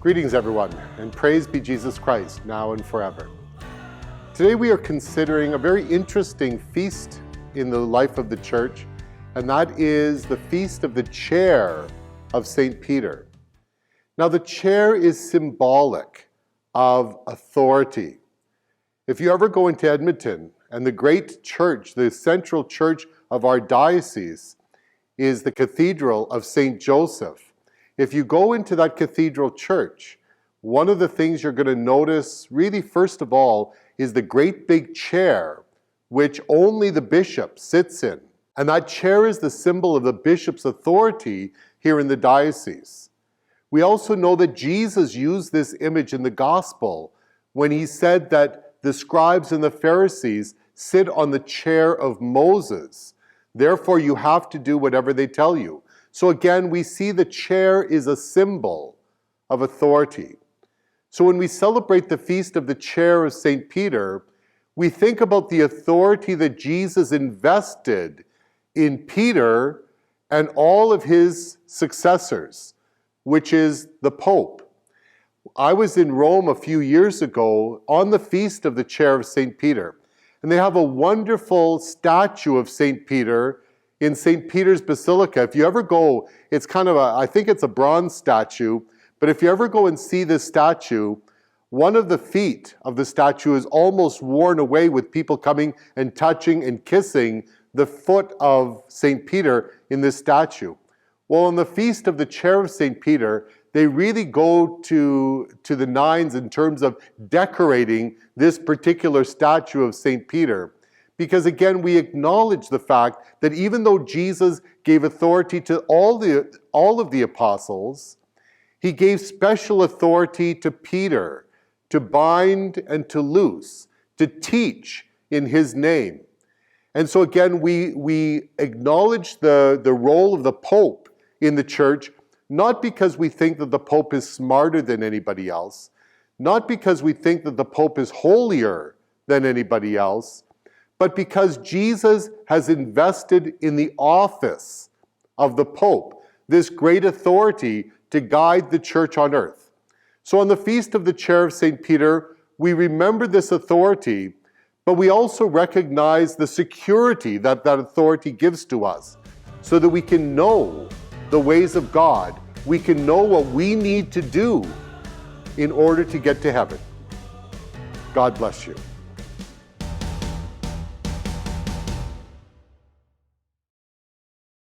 Greetings everyone, and praise be Jesus Christ, now and forever. Today we are considering a very interesting feast in the life of the church, and that is the Feast of the Chair of St. Peter. Now the chair is symbolic of authority. If you ever go into Edmonton, and the great church, the central church of our diocese, is the Cathedral of St. Joseph. If you go into that cathedral church, one of the things you're going to notice, really first of all, is the great big chair, which only the bishop sits in. And that chair is the symbol of the bishop's authority here in the diocese. We also know that Jesus used this image in the gospel when he said that the scribes and the Pharisees sit on the chair of Moses. Therefore, you have to do whatever they tell you. So again, we see the chair is a symbol of authority. So when we celebrate the Feast of the Chair of St. Peter, we think about the authority that Jesus invested in Peter and all of his successors, which is the Pope. I was in Rome a few years ago on the Feast of the Chair of St. Peter, and they have a wonderful statue of St. Peter in St. Peter's Basilica. If you ever go, it's kind of I think it's a bronze statue, but if you ever go and see this statue, one of the feet of the statue is almost worn away with people coming and touching and kissing the foot of St. Peter in this statue. Well, on the Feast of the Chair of St. Peter, they really go to the nines in terms of decorating this particular statue of St. Peter. Because again, we acknowledge the fact that even though Jesus gave authority to all of the apostles, he gave special authority to Peter to bind and to loose, to teach in his name. And so again, we acknowledge the role of the Pope in the church, not because we think that the Pope is smarter than anybody else, not because we think that the Pope is holier than anybody else, but because Jesus has invested in the office of the Pope, this great authority to guide the church on earth. So on the Feast of the Chair of St. Peter, we remember this authority, but we also recognize the security that that authority gives to us, so that we can know the ways of God. We can know what we need to do in order to get to heaven. God bless you.